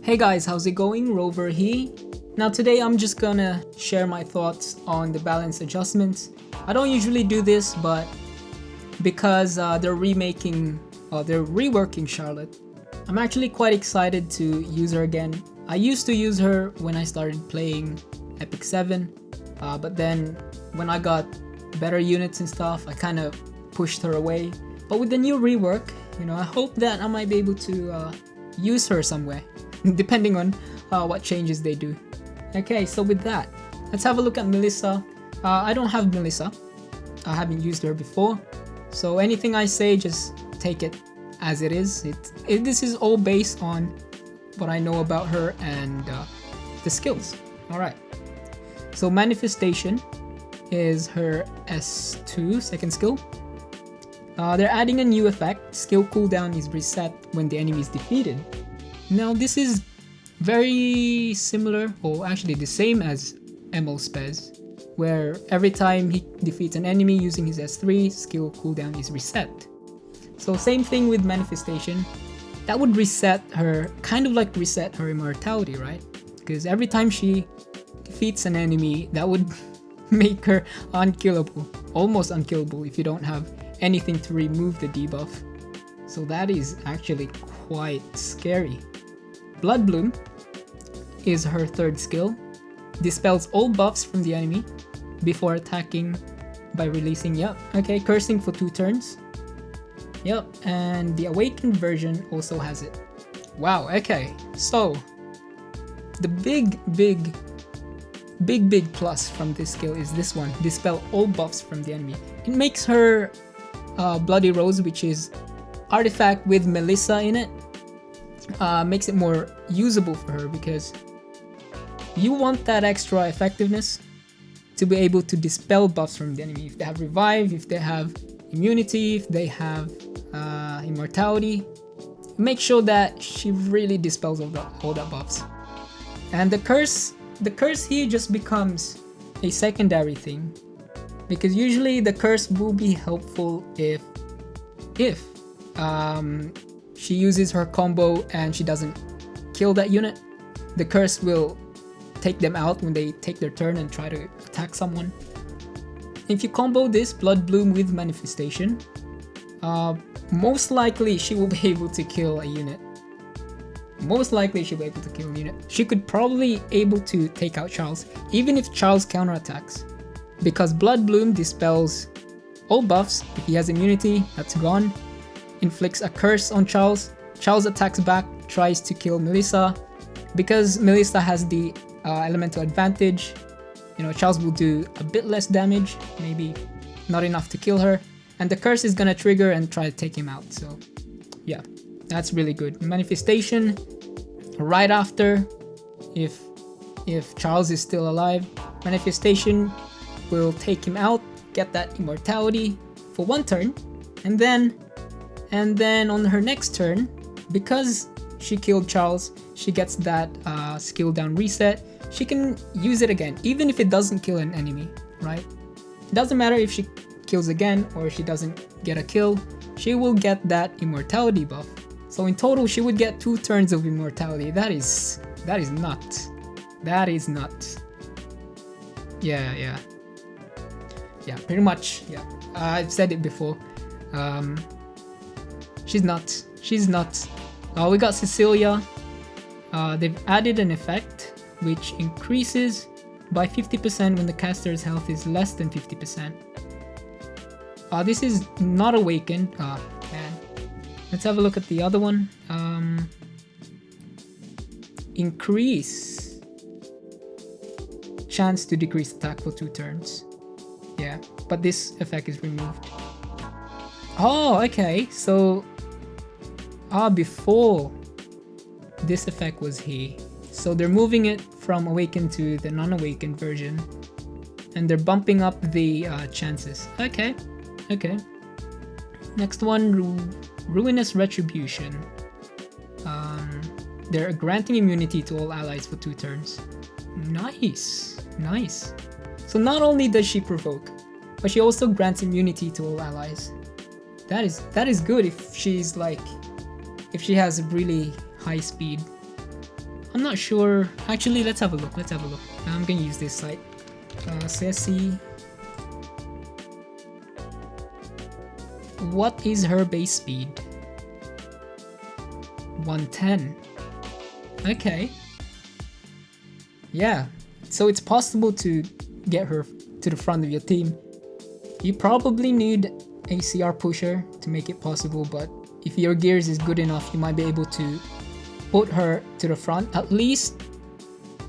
Hey guys, how's it going? Rover here. Now today I'm just gonna share my thoughts on the balance adjustments. I don't usually do this, but because they're reworking Charlotte, I'm actually quite excited to use her again. I used to use her when I started playing Epic 7, but then when I got better units and stuff, I kind of pushed her away. But with the new rework, I hope that I might be able to use her somewhere, depending on what changes they do. Okay, so with that, let's have a look at Melissa. I don't have Melissa. I haven't used her before. So anything I say, just take it as it is. This is all based on what I know about her and the skills. Alright. So Manifestation is her S2 second skill. They're adding a new effect. Skill cooldown is reset when the enemy is defeated. Now this is very similar, or actually the same as MO Spez, where every time he defeats an enemy using his S3, skill cooldown is reset. So same thing with Manifestation. That would reset her, kind of like reset her immortality, right? Because every time she defeats an enemy, that would make her unkillable, almost unkillable if you don't have anything to remove the debuff. So that is actually quite scary. Blood Bloom is her third skill. Dispels all buffs from the enemy before attacking by releasing, cursing for 2 turns. And the awakened version also has it. Wow, okay. So the big plus from this skill is this one. Dispel all buffs from the enemy. It makes her Bloody Rose, which is artifact with Melissa in it, makes it more usable for her, because you want that extra effectiveness to be able to dispel buffs from the enemy. If they have revive, if they have immunity, if they have immortality, make sure that she really dispels all that buffs. And the curse here just becomes a secondary thing, because usually the curse will be helpful if she uses her combo and she doesn't kill that unit. The curse will take them out when they take their turn and try to attack someone. If you combo this Blood Bloom with Manifestation, most likely she will be able to kill a unit. She could probably able to take out Charles, even if Charles counterattacks, because Blood Bloom dispels all buffs. If he has immunity, that's gone. Inflicts a curse on Charles. Charles attacks back, tries to kill Melissa. Because Melissa has the elemental advantage, Charles will do a bit less damage, maybe not enough to kill her, and the curse is gonna trigger and try to take him out. So yeah, that's really good. Manifestation right after, if Charles is still alive, Manifestation will take him out, get that immortality for 1 turn, and then on her next turn, because she killed Charles, she gets that skill down reset. She can use it again, even if it doesn't kill an enemy, right? It doesn't matter if she kills again or she doesn't get a kill, she will get that immortality buff. So in total, she would get 2 turns of immortality. That is nuts. That is nuts. Yeah, pretty much, yeah. I've said it before. She's nuts. We got Cecilia. They've added an effect which increases by 50% when the caster's health is less than 50%. This is not awakened. Man. Let's have a look at the other one. Increase chance to decrease attack for 2 turns. Yeah, but this effect is removed. Oh, okay. So before this effect was here. So they're moving it from awakened to the non-awakened version, and they're bumping up the chances. Okay. Next one, Ruinous Retribution. They're granting immunity to all allies for 2 turns. Nice. So not only does she provoke, but she also grants immunity to all allies. That is good if she has really high speed. I'm not sure. Actually, let's have a look. I'm gonna use this site. Ceci. What is her base speed? 110. Okay. Yeah. So it's possible to get her to the front of your team. You probably need a CR pusher to make it possible, but if your gears is good enough, you might be able to put her to the front, at least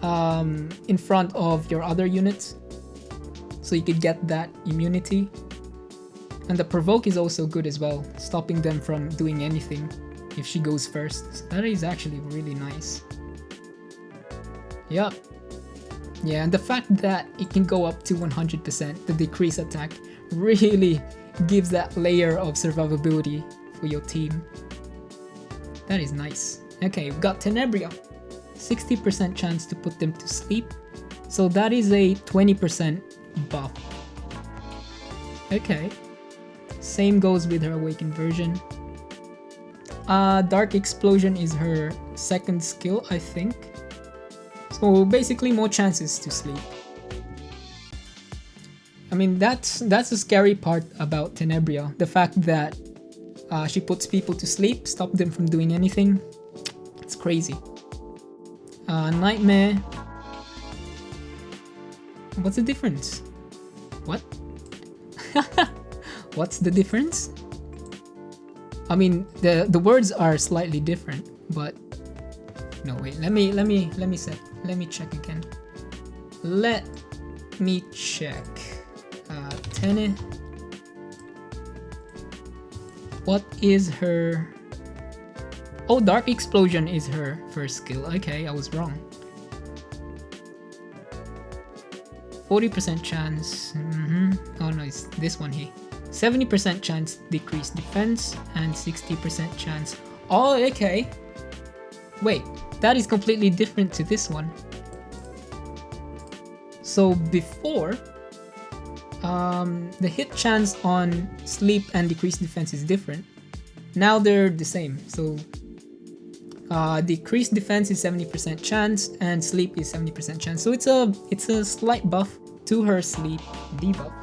in front of your other units, so you could get that immunity. And the provoke is also good as well, stopping them from doing anything if she goes first. So that is actually really nice. Yeah. Yeah, and the fact that it can go up to 100%, the decrease attack, really gives that layer of survivability for your team. That is nice. Okay, we've got Tenebria. 60% chance to put them to sleep. So that is a 20% buff. Okay. Same goes with her awakened version. Dark Explosion is her second skill, I think. So basically more chances to sleep. I mean, that's the scary part about Tenebria. The fact that she puts people to sleep, stop them from doing anything. It's crazy. Nightmare. What's the difference? What? What's the difference? I mean, the words are slightly different, but no, wait. Let me check again. Let me check. Tene. What is her? Oh, Dark Explosion is her first skill. Okay, I was wrong. 40% chance. Oh no, it's this one here. 70% chance decrease defense and 60% chance. Oh, okay. Wait, that is completely different to this one. So before, the hit chance on sleep and decreased defense is different. Now they're the same. So decreased defense is 70% chance and sleep is 70% chance. So it's a slight buff to her sleep debuff.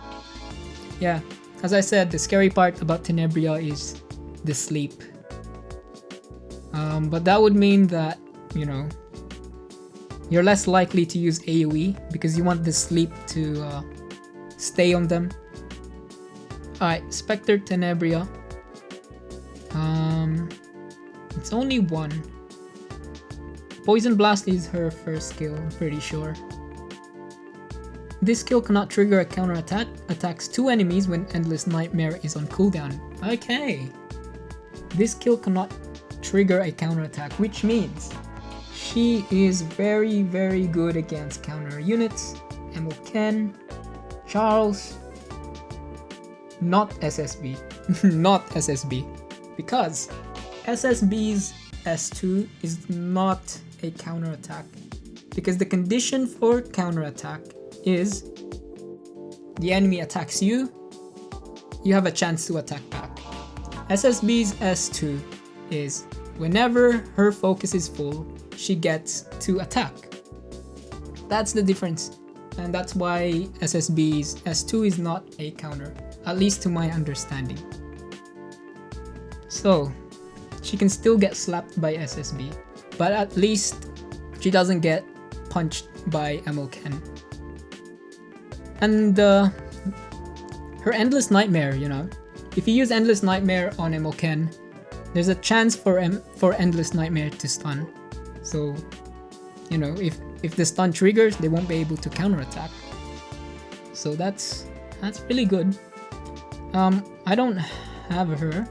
Yeah, as I said, the scary part about Tenebria is the sleep. But that would mean that, you know, you're less likely to use AoE because you want the sleep to stay on them. Alright, Spectre Tenebria. It's only one. Poison Blast is her first skill, I'm pretty sure. This skill cannot trigger a counterattack. Attacks 2 enemies when Endless Nightmare is on cooldown. Okay. This skill cannot trigger a counterattack, which means she is very, very good against counter units. Ken, Charles, not SSB. Not SSB. Because SSB's S2 is not a counterattack. Because the condition for counterattack is the enemy attacks you, you have a chance to attack back. SSB's S2 is whenever her focus is full, she gets to attack. That's the difference. And that's why SSB's S2 is not a counter, at least to my understanding. So, she can still get slapped by SSB, but at least she doesn't get punched by Ken. And her Endless Nightmare, you know, if you use Endless Nightmare on Ken, there's a chance for Endless Nightmare to stun. So, you know, if the stun triggers, they won't be able to counterattack. So that's really good. I don't have her,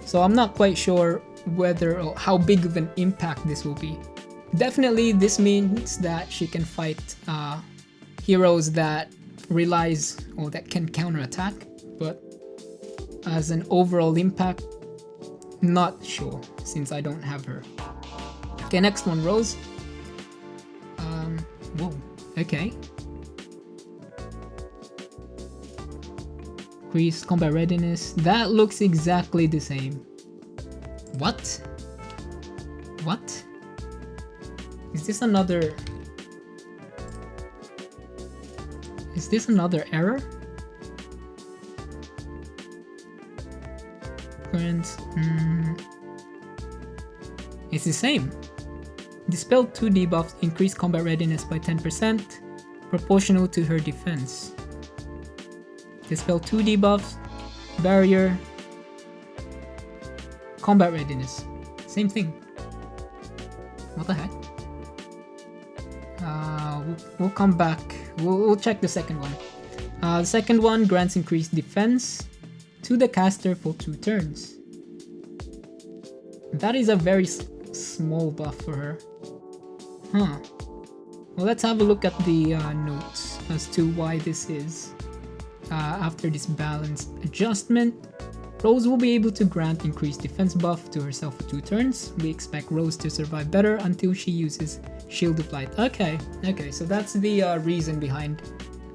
so I'm not quite sure whether or how big of an impact this will be. Definitely, this means that she can fight heroes that relies or that can counterattack, but as an overall impact, not sure since I don't have her. Okay, next one, Rose. Whoa, okay. Increased combat readiness. That looks exactly the same. What? What? Is this another... Is this another error? Current... It's the same. Dispel 2 debuffs, increase combat readiness by 10%, proportional to her defense. Dispel 2 debuffs, barrier, combat readiness. Same thing. What the heck? We'll come back. We'll check the second one. The second one grants increased defense to the caster for 2 turns. That is a very small buff for her. Huh. Well, let's have a look at the notes as to why this is. After this balanced adjustment, Rose will be able to grant increased defense buff to herself for 2 turns. We expect Rose to survive better until she uses Shield of Light. Okay, so that's the reason behind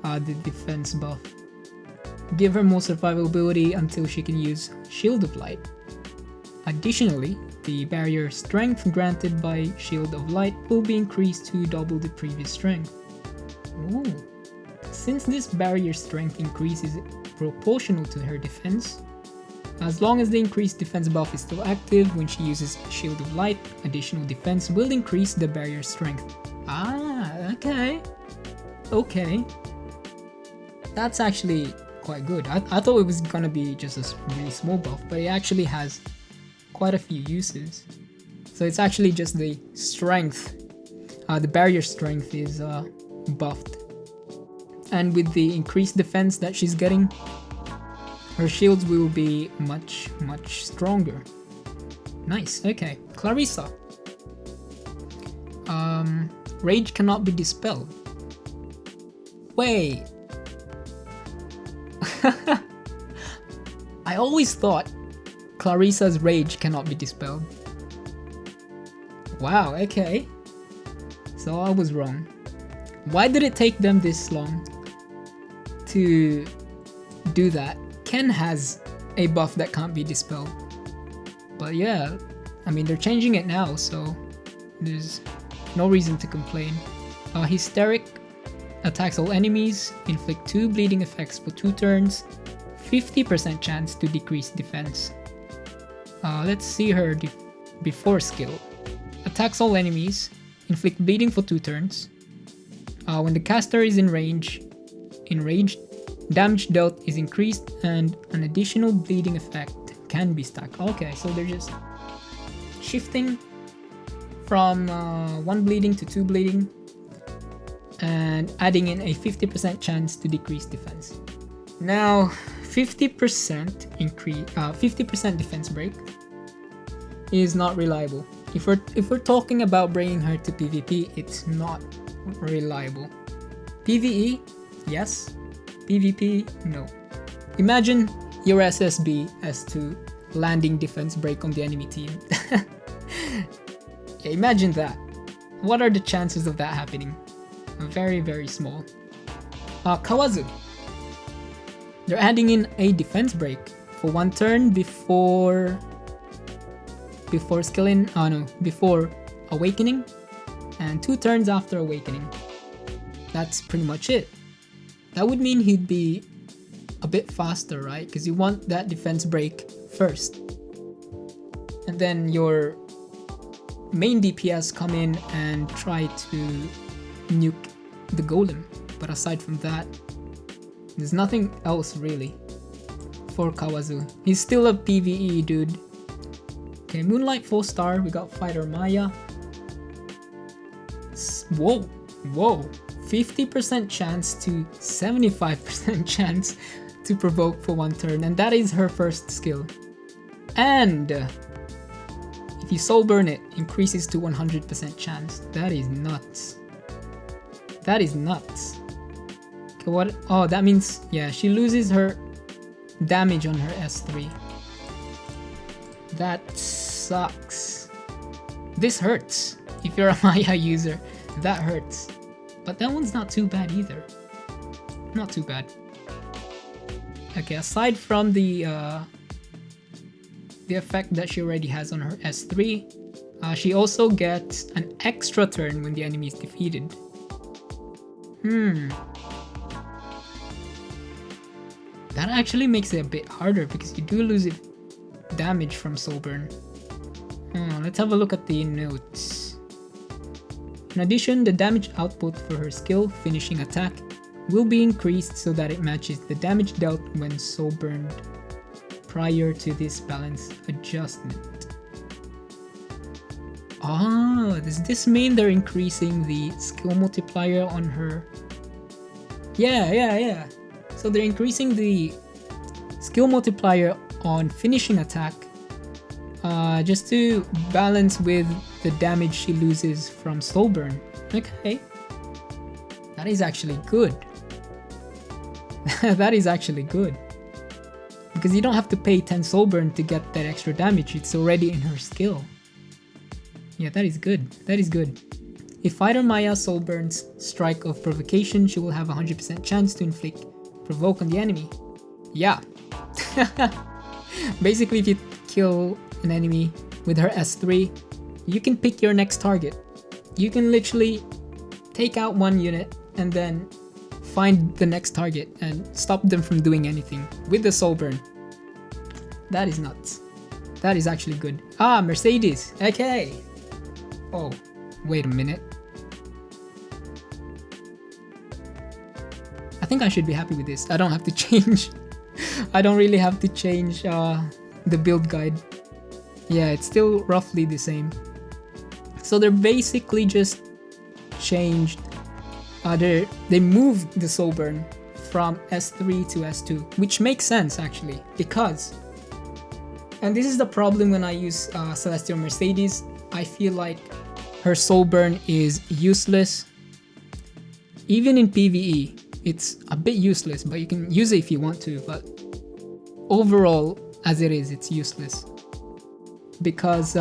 the defense buff. Give her more survivability until she can use Shield of Light. Additionally, the barrier strength granted by Shield of Light will be increased to double the previous strength. Ooh. Since this barrier strength increase is proportional to her defense, as long as the increased defense buff is still active when she uses Shield of Light, additional defense will increase the barrier strength. Okay. That's actually quite good. I thought it was gonna be just a really small buff, but it actually has quite a few uses. So it's actually just the strength, the barrier strength is buffed. And with the increased defense that she's getting, her shields will be much stronger. Nice, okay. Clarissa. Rage cannot be dispelled. Wait. I always thought Clarissa's rage cannot be dispelled. Wow, okay. So I was wrong. Why did it take them this long to do that? Ken has a buff that can't be dispelled. But yeah, I mean, they're changing it now, so there's no reason to complain. Hysteric attacks all enemies, inflict 2 bleeding effects for 2 turns, 50% chance to decrease defense. Let's see her before skill. Attacks all enemies, inflict bleeding for 2 turns. When the caster is enraged, damage dealt is increased and an additional bleeding effect can be stacked. Okay, so they're just shifting from 1 bleeding to 2 bleeding and adding in a 50% chance to decrease defense. Now, 50% defense break is not reliable. If we're talking about bringing her to PvP, it's not reliable. PvE, yes. PvP, no. Imagine your SSB as to landing defense break on the enemy team. Yeah, imagine that. What are the chances of that happening? Very small. Kawazu. They're adding in a defense break for 1 turn before awakening, and 2 turns after awakening. That's pretty much it. That would mean he'd be a bit faster, right? Because you want that defense break first. And then your main DPS come in and try to nuke the golem. But aside from that, there's nothing else really for Kawazu. He's still a PvE dude. Okay, Moonlight 4-star, we got Fighter Maya. Whoa. 50% chance to 75% chance to provoke for 1 turn, and that is her first skill. And if you soul burn it, increases to 100% chance. That is nuts. Okay, what? Oh, that means, yeah, she loses her damage on her S3. That sucks. This hurts. If you're a Maya user, that hurts. But that one's not too bad either. Not too bad. Okay, aside from the effect that she already has on her S3, She also gets an extra turn when the enemy is defeated. That actually makes it a bit harder because you do lose damage from soul burn. Let's have a look at the notes. In addition, the damage output for her skill finishing attack will be increased so that it matches the damage dealt when soul burned prior to this balance adjustment. Does this mean they're increasing the skill multiplier on her? Yeah. So they're increasing the skill multiplier on finishing attack just to balance with the damage she loses from soul burn. Okay. That is actually good. That is actually good. Because you don't have to pay 10 soul burn to get that extra damage, it's already in her skill. Yeah, that is good. That is good. If Fighter Maya soul burns Strike of Provocation, she will have a 100% chance to inflict Provoke on the enemy. Yeah. Basically, if you kill an enemy with her S3, you can pick your next target. You can literally take out one unit and then find the next target and stop them from doing anything with the soul burn. That is nuts. That is actually good. Mercedes. Okay. Oh, wait a minute. I think I should be happy with this. I don't have to change. I don't really have to change the build guide. Yeah, it's still roughly the same. So they're basically just changed. They moved the soul burn from S3 to S2, which makes sense actually, because, and this is the problem when I use Celestial Mercedes, I feel like her soul burn is useless. Even in PvE, it's a bit useless, but you can use it if you want to, but overall, as it is, it's useless. Because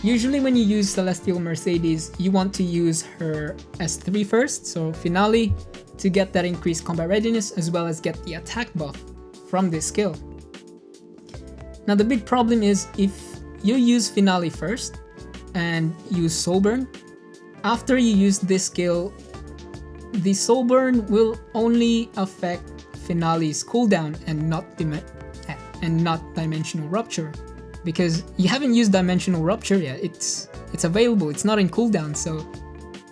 usually when you use Celestial Mercedes, you want to use her S3 first, so Finale, to get that increased combat readiness as well as get the attack buff from this skill. Now the big problem is if you use Finale first and use Soul Burn, after you use this skill, the Soul Burn will only affect Finale's cooldown and not Dimensional Rupture. Because you haven't used Dimensional Rupture yet. It's available. It's not in cooldown, so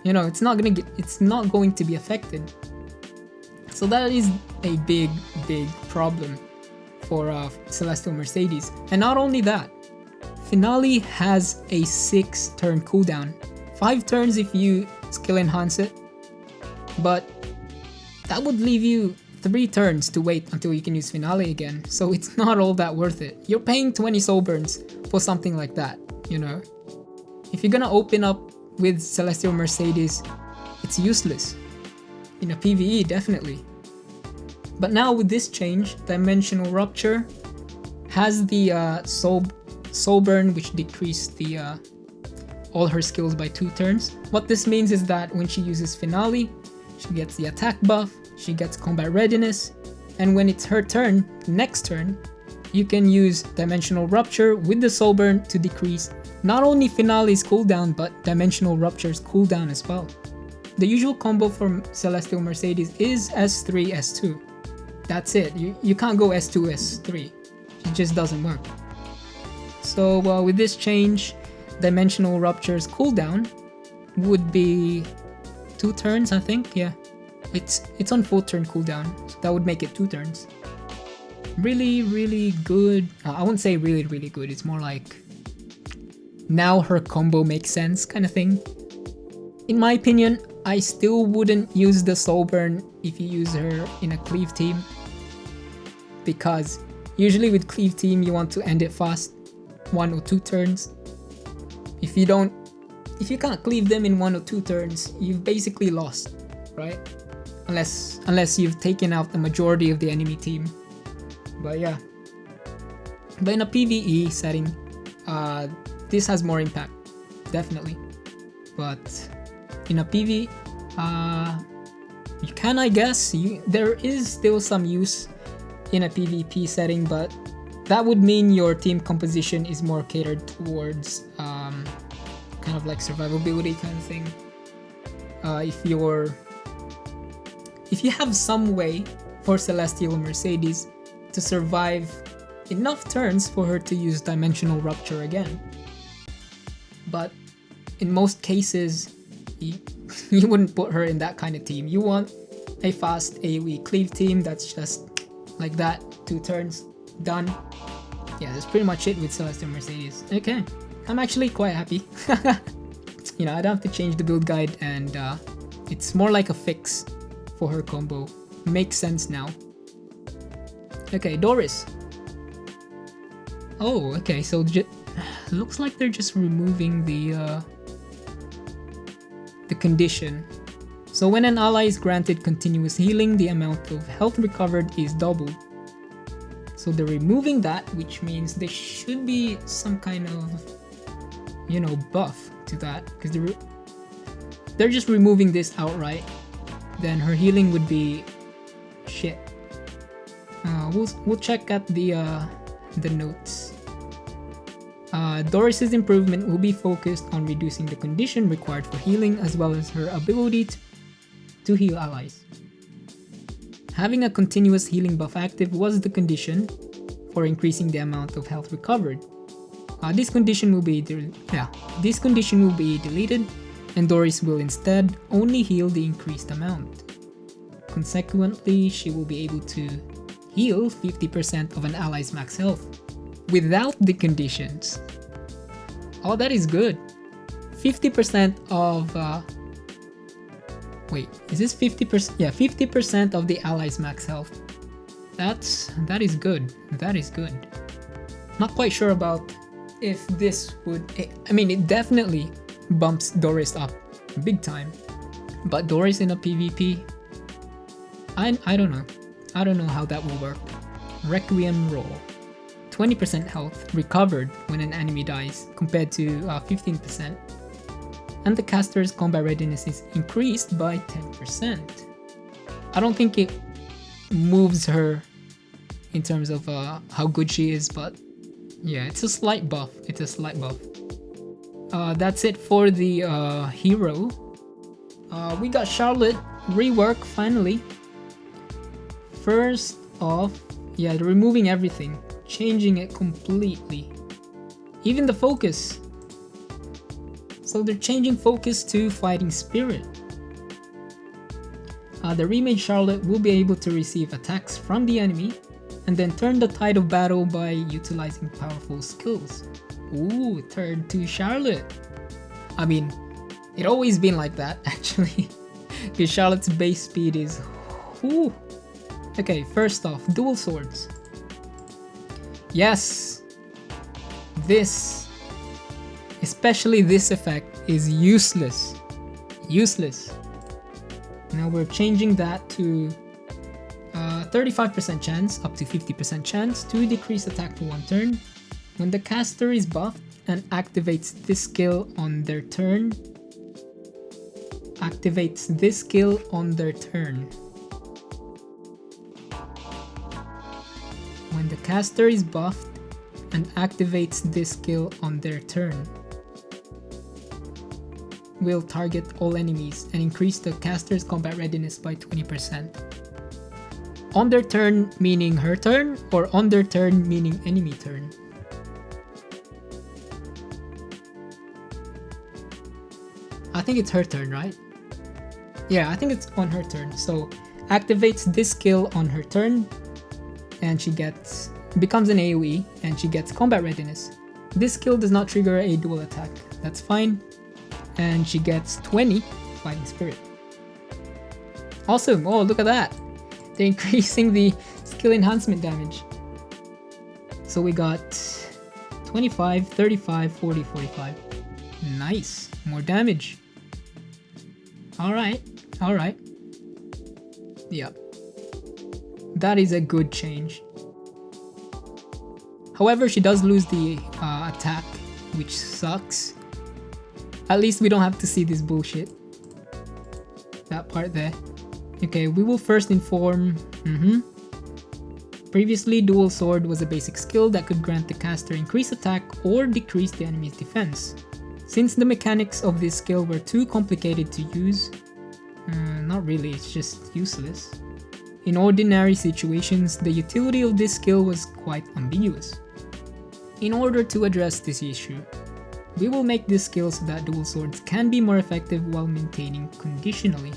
you know it's not going to be affected. So that is a big problem for Celestial Mercedes. And not only that, Finale has a 6-turn cooldown. 5 turns if you skill enhance it, but that would leave you 3 turns to wait until you can use Finale again, so it's not all that worth it. You're paying 20 soul burns for something like that, you know? If you're gonna open up with Celestial Mercedes, it's useless. In a PvE, definitely. But now with this change, Dimensional Rupture has the soul burn, which decreased the all her skills by 2 turns. What this means is that when she uses Finale, she gets the attack buff, she gets combat readiness, and when it's her turn, next turn, you can use Dimensional Rupture with the soul burn to decrease not only Finale's cooldown, but Dimensional Rupture's cooldown as well. The usual combo for Celestial Mercedes is S3, S2. That's it. You can't go S2, S3. It just doesn't work. So with this change, Dimensional Rupture's cooldown would be 2 turns, I think. Yeah, it's on 4-turn cooldown, so that would make it 2 turns. Really good. I won't say really good. It's more like now her combo makes sense kind of thing. In my opinion, I still wouldn't use the soul burn if you use her in a cleave team, because usually with cleave team you want to end it fast, 1 or 2 turns. If you can't cleave them in 1 or 2 turns, you've basically lost, right? Unless you've taken out the majority of the enemy team. But yeah. But in a PvE setting, this has more impact, definitely. But in a PvE, you can, I guess, there is still some use in a PvP setting, but that would mean your team composition is more catered towards kind of like survivability kind of thing. If you have some way for Celestial Mercedes to survive enough turns for her to use Dimensional Rupture again. But in most cases, you wouldn't put her in that kind of team. You want a fast AoE cleave team that's just like that, 2 turns, done. Yeah, that's pretty much it with Celestial Mercedes. Okay, I'm actually quite happy. You know, I don't have to change the build guide, and it's more like a fix for her combo. Makes sense now. Okay, Doris. Oh, okay, so looks like they're just removing the condition. So when an ally is granted continuous healing, the amount of health recovered is doubled. So they're removing that, which means there should be some kind of, you know, buff to that, because they're just removing this outright. Then her healing would be shit. We'll check at the notes. Doris's improvement will be focused on reducing the condition required for healing, as well as her ability to heal allies. Having a continuous healing buff active was the condition for increasing the amount of health recovered. This condition will be deleted, and Doris will instead only heal the increased amount. Consequently, she will be able to heal 50% of an ally's max health without the conditions. Oh, that is good. 50% of wait, is this 50%? Yeah, 50% of the ally's max health. That is good. That is good. Not quite sure about if this would. I mean, it definitely bumps Doris up big time. But Doris in a PvP, I don't know. I don't know how that will work. Requiem roll. 20% health recovered when an enemy dies compared to 15%. And the caster's combat readiness is increased by 10%. I don't think it moves her in terms of how good she is, but yeah, it's a slight buff. It's a slight buff. That's it for the hero. We got Charlotte Rework finally. First off, yeah, they're removing everything, changing it completely. Even the focus. So they're changing focus to Fighting Spirit. The remade Charlotte will be able to receive attacks from the enemy and then turn the tide of battle by utilizing powerful skills. Ooh, turn to Charlotte. I mean, it always been like that actually, because Charlotte's base speed is whoo. Okay, first off, dual swords. Yes, this, especially this effect, is useless. Useless. Now we're changing that to 35% chance up to 50% chance to decrease attack for 1 turn. When the caster is buffed and activates this skill on their turn. Activates this skill on their turn. When the caster is buffed and activates this skill on their turn, will target all enemies and increase the caster's combat readiness by 20%. On their turn meaning her turn, or on their turn meaning enemy turn? I think it's her turn, right? Yeah, I think it's on her turn. So activates this skill on her turn, and she becomes an AoE, and she gets combat readiness. This skill does not trigger a dual attack. That's fine. And she gets 20 Fighting Spirit. Awesome. Oh, look at that. They're increasing the skill enhancement damage. So we got 25, 35, 40, 45. Nice. More damage. Alright. Alright. Yeah. That is a good change. However, she does lose the attack, which sucks. At least we don't have to see this bullshit. That part there. Okay, we will first inform... Previously, Dual Sword was a basic skill that could grant the caster increased attack or decrease the enemy's defense. Since the mechanics of this skill were too complicated to use, not really, it's just useless. In ordinary situations, the utility of this skill was quite ambiguous. In order to address this issue, we will make this skill so that dual swords can be more effective while maintaining conditionally.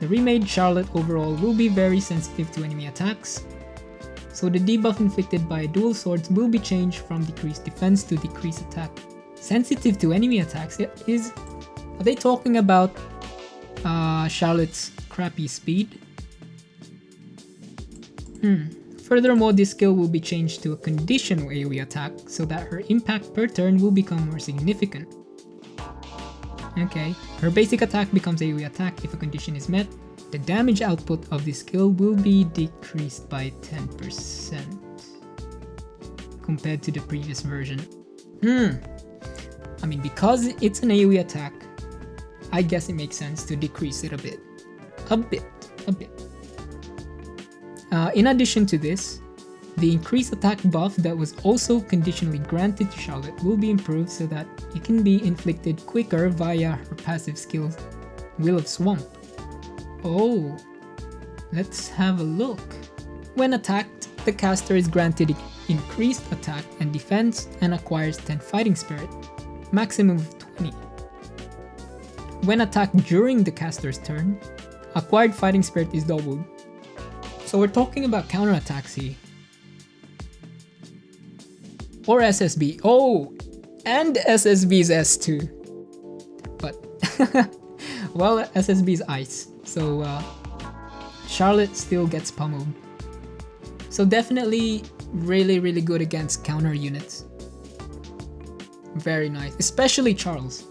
The remade Charlotte overall will be very sensitive to enemy attacks, so the debuff inflicted by dual swords will be changed from decreased defense to decreased attack. Sensitive to enemy attacks are they talking about Charlotte's crappy speed? Furthermore, this skill will be changed to a conditional AoE attack so that her impact per turn will become more significant. Okay, her basic attack becomes AoE attack if a condition is met. The damage output of this skill will be decreased by 10% compared to the previous version. I mean, because it's an AoE attack, I guess it makes sense to decrease it a bit. In addition to this, the increased attack buff that was also conditionally granted to Charlotte will be improved so that it can be inflicted quicker via her passive skill, Will of Swamp. Oh, let's have a look. When attacked, the caster is granted increased attack and defense and acquires 10 fighting spirit, maximum of 20. When attacked during the caster's turn, acquired fighting spirit is doubled. So we're talking about counterattacks here. Or SSB. Oh, and SSB's S2. But, well, SSB's ice. So Charlotte still gets pummeled. So definitely really good against counter units. Very nice. Especially Charles.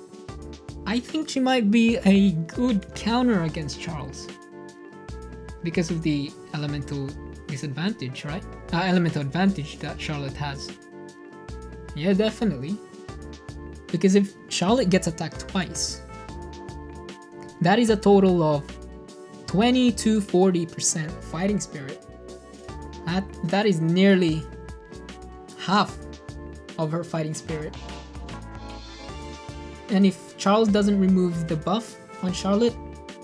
I think she might be a good counter against Charles. Because of the elemental disadvantage, right? Elemental advantage that Charlotte has. Yeah, definitely. Because if Charlotte gets attacked twice, that is a total of 20 to 40% fighting spirit. That is nearly half of her fighting spirit. And if Charles doesn't remove the buff on Charlotte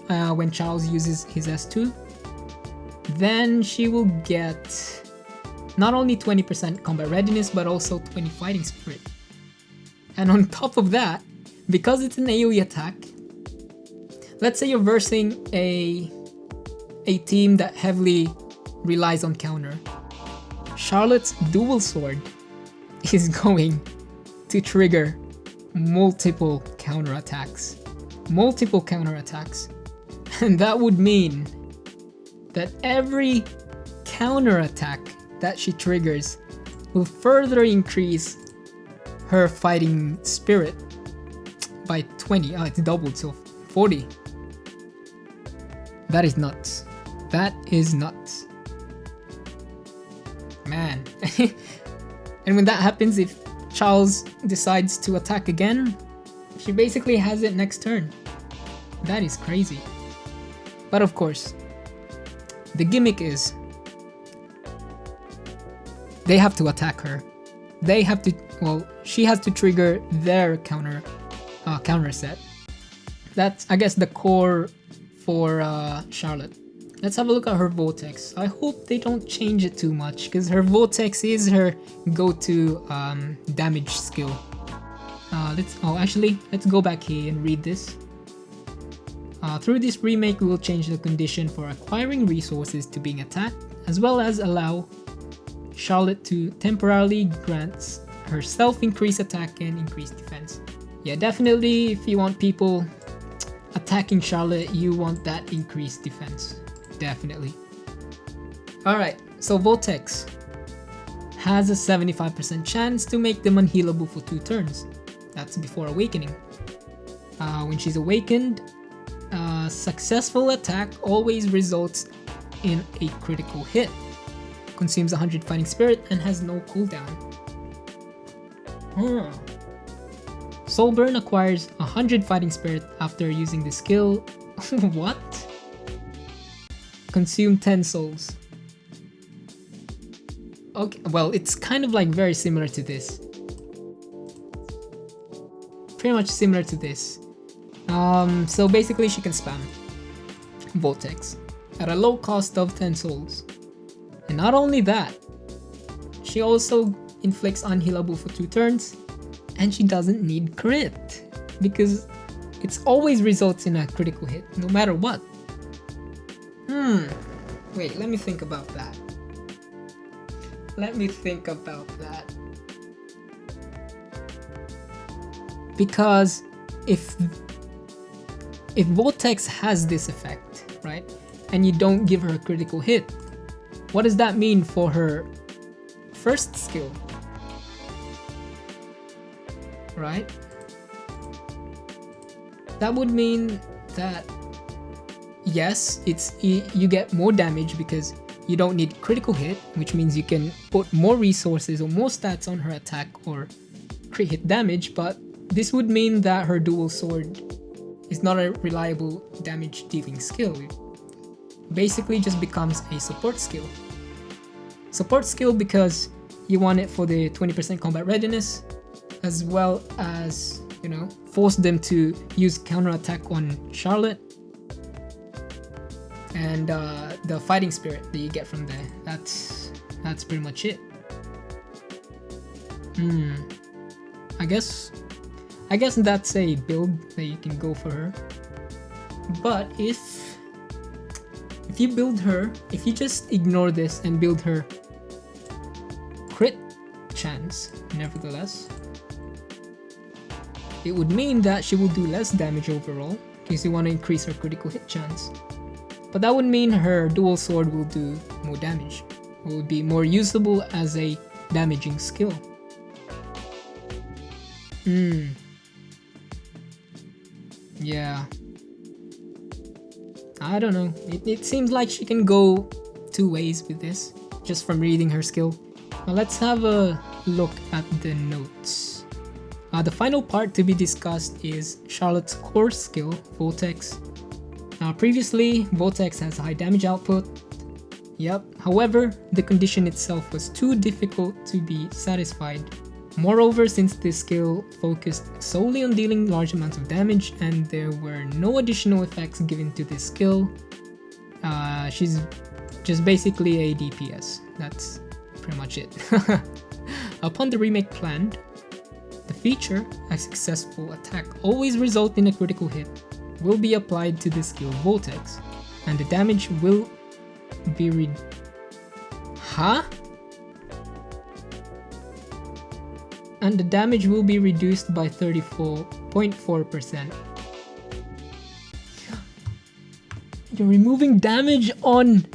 when Charles uses his S2, then she will get not only 20% combat readiness but also 20 fighting spirit. And on top of that, because it's an AoE attack, let's say you're versing a team that heavily relies on counter. Charlotte's dual sword is going to trigger multiple counterattacks. And that would mean that every counterattack that she triggers will further increase her fighting spirit by 20. Oh, it's doubled, so 40. That is nuts. Man. And when that happens, if Charles decides to attack again, she basically has it next turn. That is crazy. But of course, the gimmick is they have to attack her. She has to trigger their counter set. That's, I guess, the core for Charlotte. Let's have a look at her Vortex. I hope they don't change it too much, because her Vortex is her go-to damage skill. Let's go back here and read this. Through this remake, we will change the condition for acquiring resources to being attacked, as well as allow Charlotte to temporarily grant herself increased attack and increased defense. Yeah, definitely if you want people attacking Charlotte, you want that increased defense. Definitely. Alright, so Vortex has a 75% chance to make them unhealable for 2 turns. That's before awakening. When she's awakened, successful attack always results in a critical hit, consumes 100 fighting spirit, and has no cooldown. Soulburn acquires 100 fighting spirit after using the skill. What? Consume 10 souls. Okay, well, it's kind of like very similar to this. Pretty much similar to this. So basically she can spam Vortex at a low cost of 10 souls. And not only that, she also inflicts unhealable for 2 turns, and she doesn't need crit because it always results in a critical hit no matter what. Wait, let me think about that. Because if Vortex has this effect, right, and you don't give her a critical hit, what does that mean for her first skill? Right? That would mean that yes, you get more damage because you don't need critical hit, which means you can put more resources or more stats on her attack or crit hit damage, but this would mean that her dual sword is not a reliable damage dealing skill. It basically just becomes a support skill. Support skill because you want it for the 20% combat readiness, as well as, you know, force them to use counterattack on Charlotte. And the fighting spirit that you get from there. That's pretty much it. I guess that's a build that you can go for her. But if you build her, if you just ignore this and build her crit chance, nevertheless, it would mean that she will do less damage overall because you want to increase her critical hit chance. But that would mean her dual sword will do more damage. It will be more usable as a damaging skill. Yeah. I don't know. It seems like she can go 2 ways with this, just from reading her skill. Now let's have a look at the notes. The final part to be discussed is Charlotte's core skill, Vortex. Now previously, Vortex has high damage output. Yep, however, the condition itself was too difficult to be satisfied. Moreover, since this skill focused solely on dealing large amounts of damage and there were no additional effects given to this skill, she's just basically a DPS. That's pretty much it. Upon the remake planned, the feature, a successful attack always result in a critical hit, will be applied to the skill Vortex, and the damage will be And the damage will be reduced by 34.4%. You're removing damage on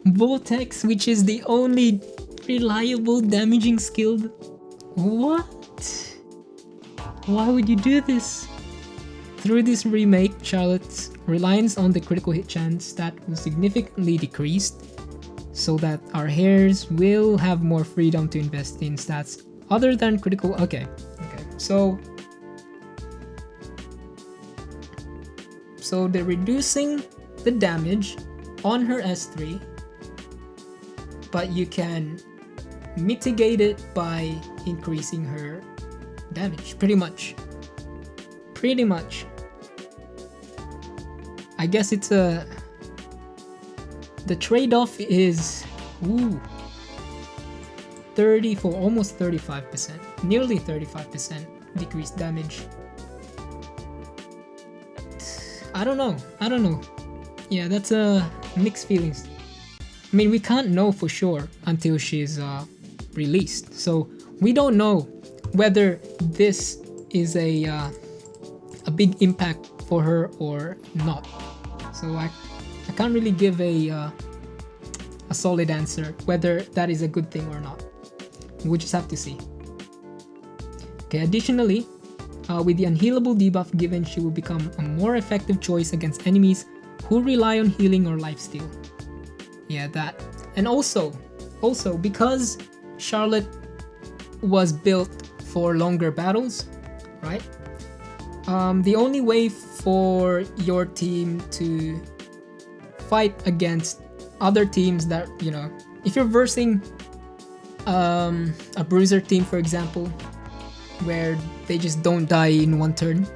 Vortex, which is the only reliable damaging skill. What? Why would you do this? Through this remake, Charlotte's reliance on the critical hit chance stat will significantly decreased, so that our heirs will have more freedom to invest in stats other than critical. Okay. So they're reducing the damage on her S3, but you can mitigate it by increasing her damage. Pretty much. I guess it's the trade-off is 34, almost 35%, nearly 35% decreased damage. I don't know. Yeah, that's mixed feelings. I mean, we can't know for sure until she's released, so we don't know whether this is a big impact for her or not. So I can't really give a solid answer whether that is a good thing or not. We'll just have to see. Okay, additionally, with the unhealable debuff given, she will become a more effective choice against enemies who rely on healing or lifesteal. Yeah, that. And also because Charlotte was built for longer battles, right? The only way for your team to fight against other teams that, you know, if you're versing a bruiser team, for example, where they just don't die in one turn,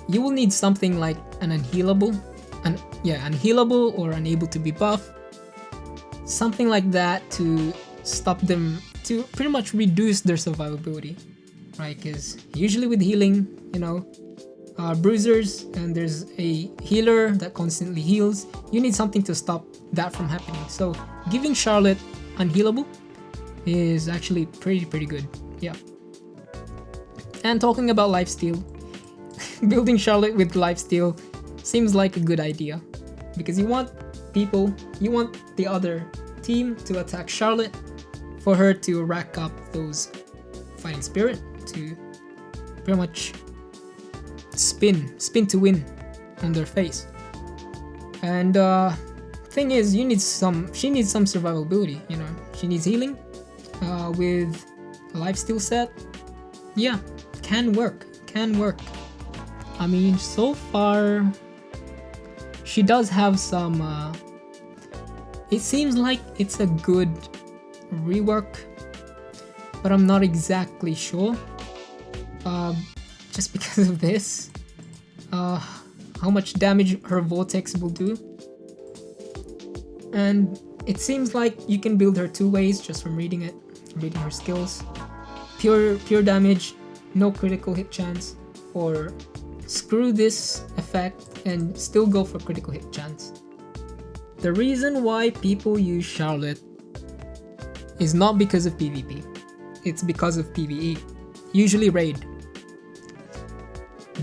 you will need something like an unhealable, unhealable or unable to be buffed, something like that to stop them, to pretty much reduce their survivability, right? Because usually with healing, bruisers, and there's a healer that constantly heals, you need something to stop that from happening. So giving Charlotte unhealable is actually pretty good. Yeah. And talking about lifesteal, building Charlotte with lifesteal seems like a good idea, because you want the other team to attack Charlotte for her to rack up those fighting spirit to pretty much spin to win on their face. And thing is, she needs some survivability, she needs healing with a lifesteal set. Yeah, can work. I mean, so far she does have some it seems like it's a good rework, but I'm not exactly sure, just because of this, how much damage her vortex will do. And it seems like you can build her two ways just from reading her skills: pure damage, no critical hit chance, or screw this effect and still go for critical hit chance. The reason why people use Charlotte is not because of PvP, it's because of PvE, usually raid.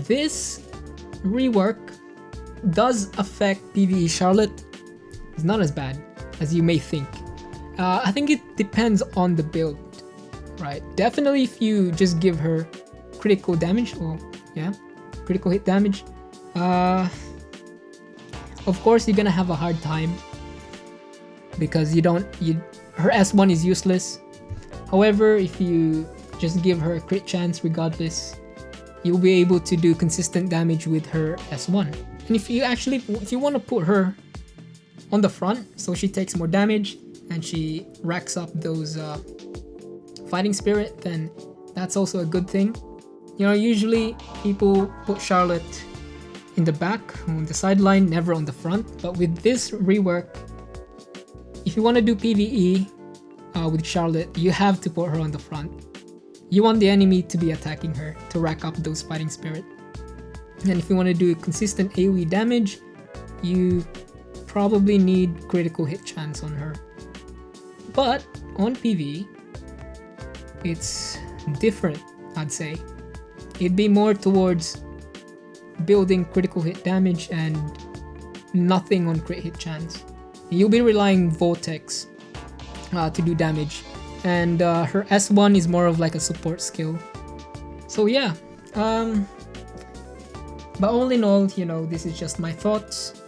This rework does affect PvE Charlotte. It's not as bad as you may think. I think it depends on the build, right? Definitely if you just give her critical damage, critical hit damage, of course you're gonna have a hard time, because her S1 is useless. However, if you just give her a crit chance regardless, you'll be able to do consistent damage with her S1. And if you want to put her on the front so she takes more damage and she racks up those fighting spirit, then that's also a good thing. Usually people put Charlotte in the back, on the sideline, never on the front. But with this rework, if you want to do PvE with Charlotte, you have to put her on the front. You want the enemy to be attacking her to rack up those fighting spirit. And if you want to do consistent AoE damage, you probably need critical hit chance on her. But on PvE, it's different, I'd say. It'd be more towards building critical hit damage and nothing on crit hit chance. You'll be relying Vortex to do damage, and her S1 is more of like a support skill. So yeah, but all in all, this is just my thoughts.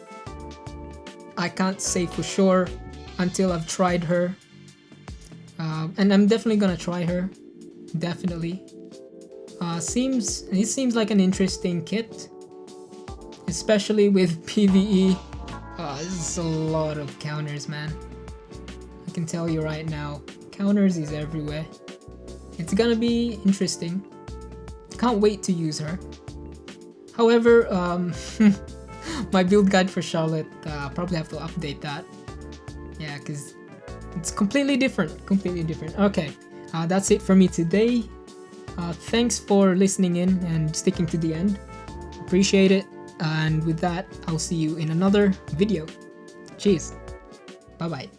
I can't say for sure until I've tried her, and I'm definitely gonna try her, definitely. It seems like an interesting kit, especially with PvE. There's a lot of counters, man. I can tell you right now, counters is everywhere. It's gonna be interesting. Can't wait to use her. However, my build guide for Charlotte, probably have to update that. Yeah, because it's completely different. Okay, that's it for me today. Thanks for listening in and sticking to the end. Appreciate it. And with that, I'll see you in another video. Cheers. Bye bye.